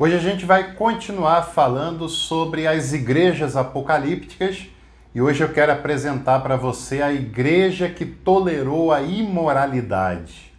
Hoje a gente vai continuar falando sobre as igrejas apocalípticas e hoje eu quero apresentar para você a igreja que tolerou a imoralidade.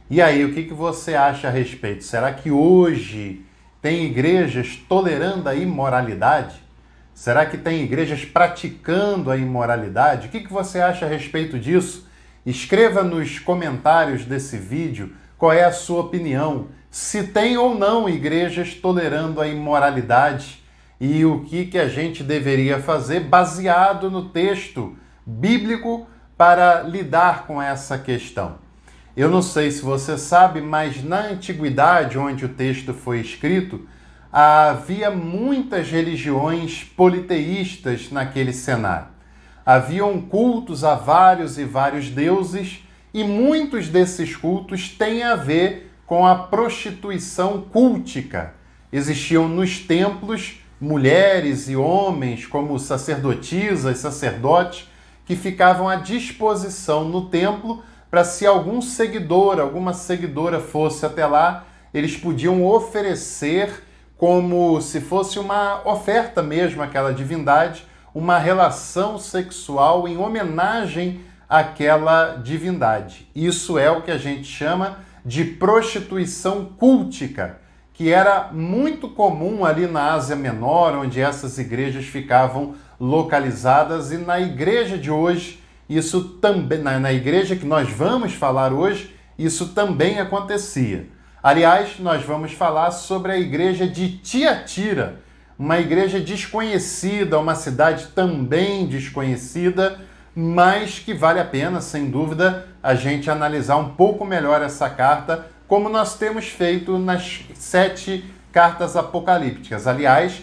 E aí, o que você acha a respeito? Será que hoje tem igrejas tolerando a imoralidade? Será que tem igrejas praticando a imoralidade? O que você acha a respeito disso? Escreva nos comentários desse vídeo qual é a sua opinião. Se tem ou não igrejas tolerando a imoralidade e o que a gente deveria fazer baseado no texto bíblico para lidar com essa questão. Eu não sei se você sabe, mas na antiguidade, onde o texto foi escrito, havia muitas religiões politeístas naquele cenário. Haviam cultos a vários e vários deuses e muitos desses cultos têm a ver com a prostituição cultica. Existiam nos templos mulheres e homens, como sacerdotisas, sacerdotes, que ficavam à disposição no templo para, se algum seguidor, alguma seguidora fosse até lá, eles podiam oferecer, como se fosse uma oferta mesmo àquela divindade, uma relação sexual em homenagem àquela divindade. Isso é o que a gente chama de prostituição cultica, que era muito comum ali na Ásia Menor, onde essas igrejas ficavam localizadas, e na igreja de hoje, isso também, na igreja que nós vamos falar hoje, isso também acontecia. Aliás, nós vamos falar sobre a igreja de Tiatira, uma igreja desconhecida, uma cidade também desconhecida, mas que vale a pena, sem dúvida, a gente analisar um pouco melhor essa carta, como nós temos feito nas 7 cartas apocalípticas. Aliás,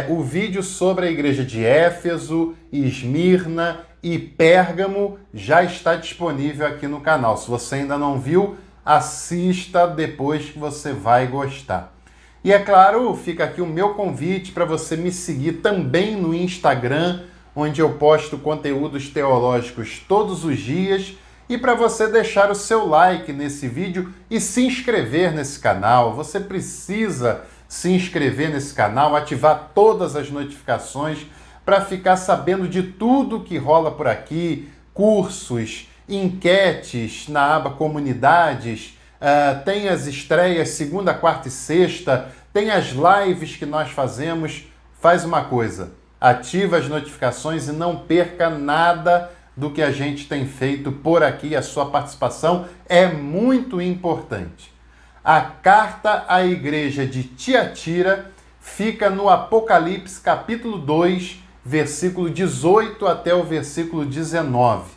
o vídeo sobre a igreja de Éfeso, Esmirna e Pérgamo já está disponível aqui no canal. Se você ainda não viu, assista depois que você vai gostar. E é claro, fica aqui o meu convite para você me seguir também no Instagram, onde eu posto conteúdos teológicos todos os dias, e para você deixar o seu like nesse vídeo e se inscrever nesse canal. Você precisa se inscrever nesse canal, ativar todas as notificações para ficar sabendo de tudo que rola por aqui, cursos, enquetes na aba comunidades, tem as estreias segunda, quarta e sexta, tem as lives que nós fazemos. Faz uma coisa, ativa as notificações e não perca nada do que a gente tem feito por aqui. A sua participação é muito importante. A carta à igreja de Tiatira fica no Apocalipse capítulo 2, versículo 18 até o versículo 19.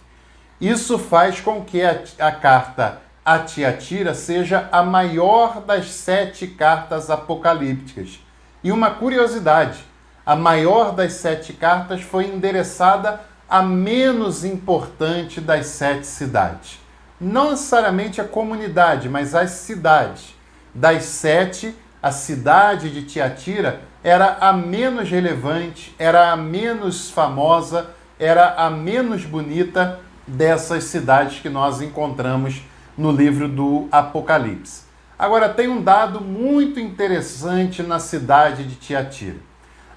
Isso faz com que a carta a Tiatira seja a maior das 7 cartas apocalípticas. E uma curiosidade, a maior das 7 cartas foi endereçada à menos importante das 7 cidades. Não necessariamente a comunidade, mas as cidades. Das 7, a cidade de Tiatira era a menos relevante, era a menos famosa, era a menos bonita dessas cidades que nós encontramos no livro do Apocalipse. Agora, tem um dado muito interessante na cidade de Tiatira.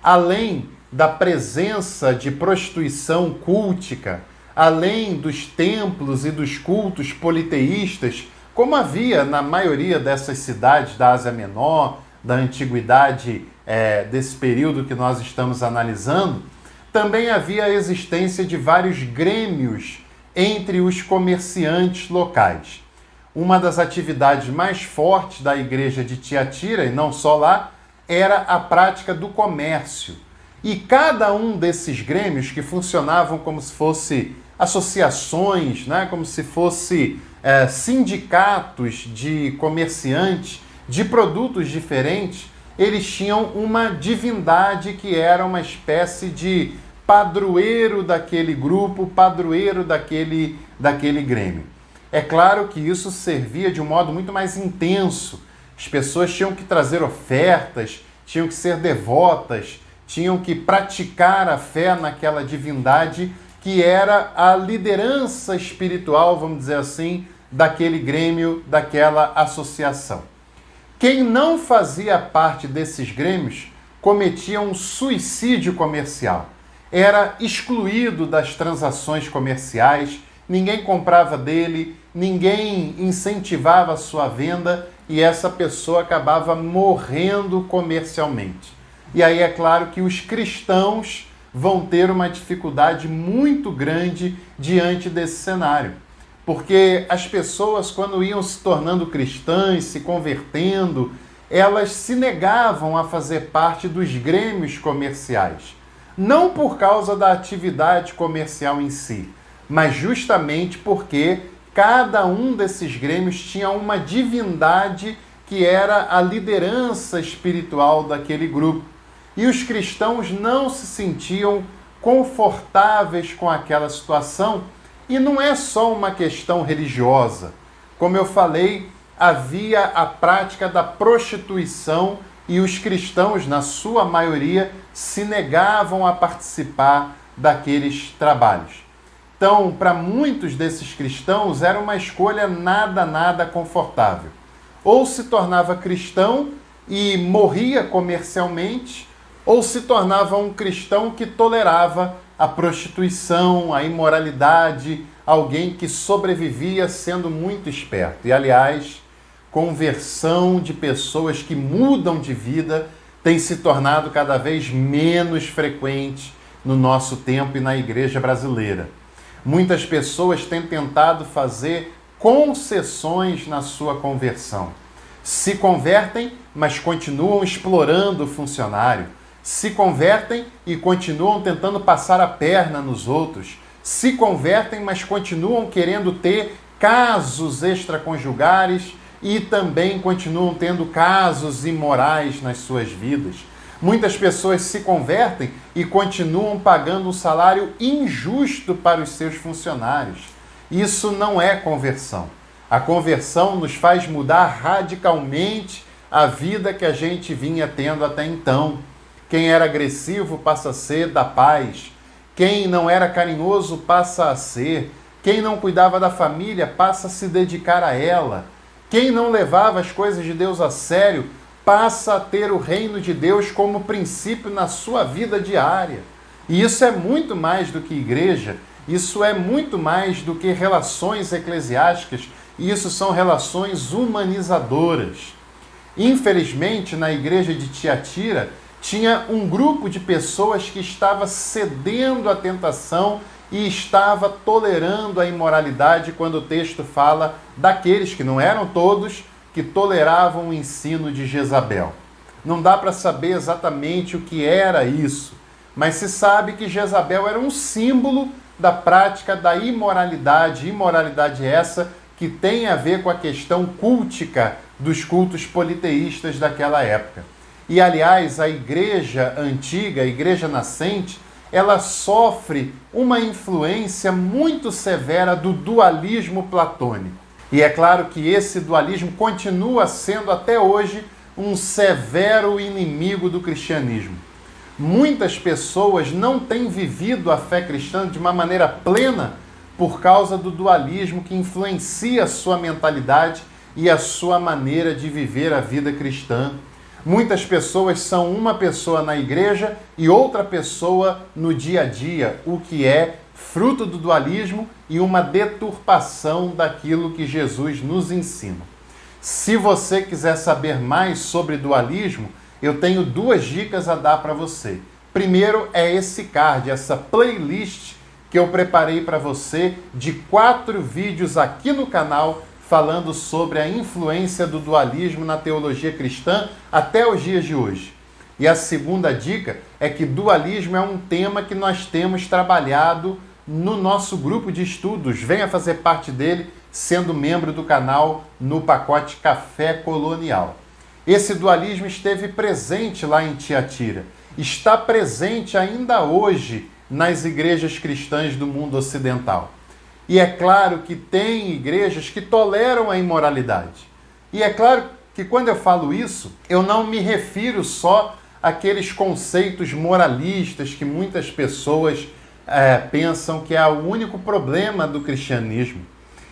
Além da presença de prostituição cultica, além dos templos e dos cultos politeístas, como havia na maioria dessas cidades da Ásia Menor, da antiguidade, desse período que nós estamos analisando, também havia a existência de vários grêmios entre os comerciantes locais. Uma das atividades mais fortes da igreja de Tiatira, e não só lá, era a prática do comércio. E cada um desses grêmios, que funcionavam como se fossem associações, né, como se fossem sindicatos de comerciantes de produtos diferentes, eles tinham uma divindade que era uma espécie de padroeiro daquele grupo, padroeiro daquele grêmio. É claro que isso servia de um modo muito mais intenso. As pessoas tinham que trazer ofertas, tinham que ser devotas, tinham que praticar a fé naquela divindade que era a liderança espiritual, vamos dizer assim, daquele grêmio, daquela associação. Quem não fazia parte desses grêmios cometia um suicídio comercial. Era excluído das transações comerciais, ninguém comprava dele, ninguém incentivava a sua venda e essa pessoa acabava morrendo comercialmente. E aí é claro que os cristãos vão ter uma dificuldade muito grande diante desse cenário. Porque as pessoas, quando iam se tornando cristãs, se convertendo, elas se negavam a fazer parte dos grêmios comerciais. Não por causa da atividade comercial em si, mas justamente porque cada um desses grêmios tinha uma divindade que era a liderança espiritual daquele grupo. E os cristãos não se sentiam confortáveis com aquela situação. E não é só uma questão religiosa. Como eu falei, havia a prática da prostituição e os cristãos, na sua maioria, se negavam a participar daqueles trabalhos. Então, para muitos desses cristãos, era uma escolha nada confortável. Ou se tornava cristão e morria comercialmente, ou se tornava um cristão que tolerava a prostituição, a imoralidade, alguém que sobrevivia sendo muito esperto. E, aliás, conversão de pessoas que mudam de vida tem se tornado cada vez menos frequente no nosso tempo e na igreja brasileira. Muitas pessoas têm tentado fazer concessões na sua conversão. Se convertem, mas continuam explorando o funcionário. Se convertem e continuam tentando passar a perna nos outros. Se convertem, mas continuam querendo ter casos extraconjugais e também continuam tendo casos imorais nas suas vidas. Muitas pessoas se convertem e continuam pagando um salário injusto para os seus funcionários. Isso não é conversão. A conversão nos faz mudar radicalmente a vida que a gente vinha tendo até então. Quem era agressivo passa a ser da paz. Quem não era carinhoso passa a ser. Quem não cuidava da família passa a se dedicar a ela. Quem não levava as coisas de Deus a sério passa a ter o reino de Deus como princípio na sua vida diária. E isso é muito mais do que igreja, isso é muito mais do que relações eclesiásticas, isso são relações humanizadoras. Infelizmente, na igreja de Tiatira, tinha um grupo de pessoas que estava cedendo à tentação e estava tolerando a imoralidade quando o texto fala daqueles que não eram todos, que toleravam o ensino de Jezabel. Não dá para saber exatamente o que era isso, mas se sabe que Jezabel era um símbolo da prática da imoralidade essa que tem a ver com a questão cultica dos cultos politeístas daquela época. E, aliás, a igreja antiga, a igreja nascente, ela sofre uma influência muito severa do dualismo platônico. E é claro que esse dualismo continua sendo até hoje um severo inimigo do cristianismo. Muitas pessoas não têm vivido a fé cristã de uma maneira plena por causa do dualismo que influencia a sua mentalidade e a sua maneira de viver a vida cristã. Muitas pessoas são uma pessoa na igreja e outra pessoa no dia a dia, o que é fruto do dualismo e uma deturpação daquilo que Jesus nos ensina. Se você quiser saber mais sobre dualismo, eu tenho 2 dicas a dar para você. Primeiro é esse card, essa playlist que eu preparei para você de 4 vídeos aqui no canal falando sobre a influência do dualismo na teologia cristã até os dias de hoje. E a segunda dica é que dualismo é um tema que nós temos trabalhado no nosso grupo de estudos. Venha fazer parte dele, sendo membro do canal no pacote Café Colonial. Esse dualismo esteve presente lá em Tiatira. Está presente ainda hoje nas igrejas cristãs do mundo ocidental. E é claro que tem igrejas que toleram a imoralidade. E é claro que quando eu falo isso, eu não me refiro só àqueles conceitos moralistas que muitas pessoas pensam que é o único problema do cristianismo.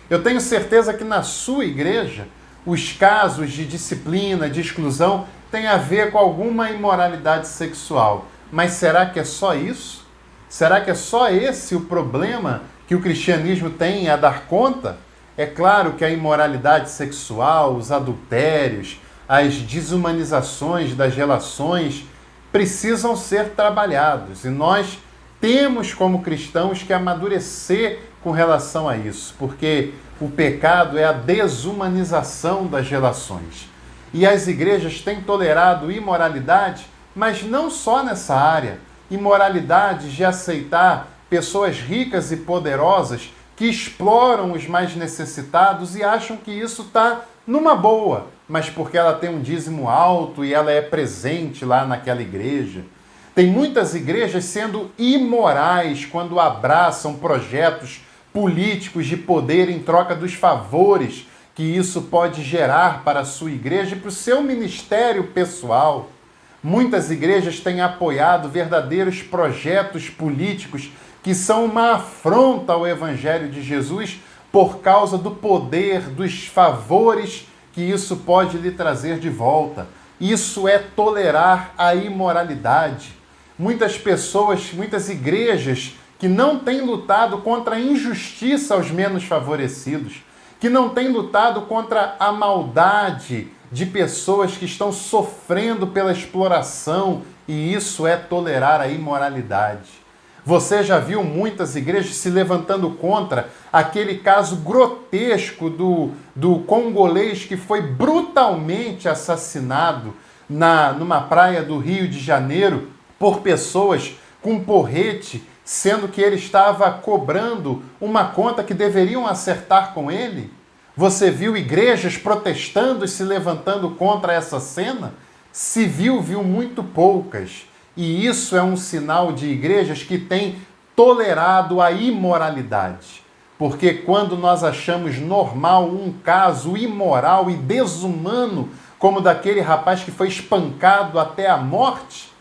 Eu tenho certeza que na sua igreja, os casos de disciplina, de exclusão, têm a ver com alguma imoralidade sexual. Mas será que é só isso? Será que é só esse o problema que o cristianismo tem a dar conta? É claro que a imoralidade sexual, os adultérios, as desumanizações das relações precisam ser trabalhados. E nós temos, como cristãos, que amadurecer com relação a isso, porque o pecado é a desumanização das relações. E as igrejas têm tolerado imoralidade, mas não só nessa área. Imoralidade de aceitar pessoas ricas e poderosas que exploram os mais necessitados e acham que isso está numa boa, mas porque ela tem um dízimo alto e ela é presente lá naquela igreja. Tem muitas igrejas sendo imorais quando abraçam projetos políticos de poder em troca dos favores que isso pode gerar para a sua igreja e para o seu ministério pessoal. Muitas igrejas têm apoiado verdadeiros projetos políticos que são uma afronta ao Evangelho de Jesus por causa do poder, dos favores que isso pode lhe trazer de volta. Isso é tolerar a imoralidade. Muitas pessoas, muitas igrejas que não têm lutado contra a injustiça aos menos favorecidos, que não têm lutado contra a maldade de pessoas que estão sofrendo pela exploração, e isso é tolerar a imoralidade. Você já viu muitas igrejas se levantando contra aquele caso grotesco do congolês que foi brutalmente assassinado numa praia do Rio de Janeiro por pessoas com porrete, sendo que ele estava cobrando uma conta que deveriam acertar com ele? Você viu igrejas protestando e se levantando contra essa cena? Se viu muito poucas. E isso é um sinal de igrejas que têm tolerado a imoralidade. Porque quando nós achamos normal um caso imoral e desumano, como daquele rapaz que foi espancado até a morte,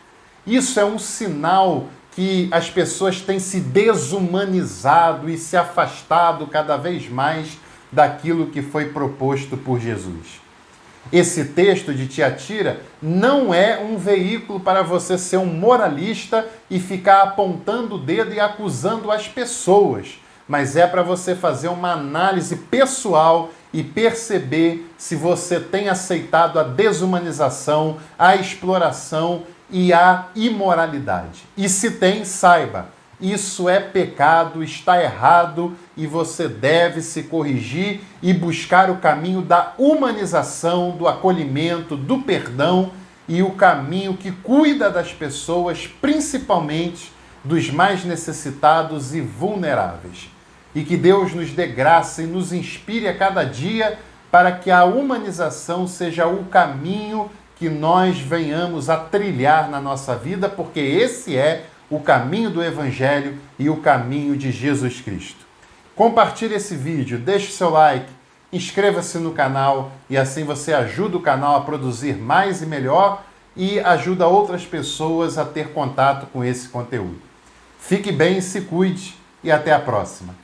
isso é um sinal que as pessoas têm se desumanizado e se afastado cada vez mais daquilo que foi proposto por Jesus. Esse texto de Tiatira não é um veículo para você ser um moralista e ficar apontando o dedo e acusando as pessoas, mas é para você fazer uma análise pessoal e perceber se você tem aceitado a desumanização, a exploração e a imoralidade. E se tem, saiba, isso é pecado, está errado e você deve se corrigir e buscar o caminho da humanização, do acolhimento, do perdão e o caminho que cuida das pessoas, principalmente dos mais necessitados e vulneráveis. E que Deus nos dê graça e nos inspire a cada dia para que a humanização seja o caminho que nós venhamos a trilhar na nossa vida, porque esse é o caminho do Evangelho e o caminho de Jesus Cristo. Compartilhe esse vídeo, deixe seu like, inscreva-se no canal e assim você ajuda o canal a produzir mais e melhor e ajuda outras pessoas a ter contato com esse conteúdo. Fique bem, se cuide e até a próxima.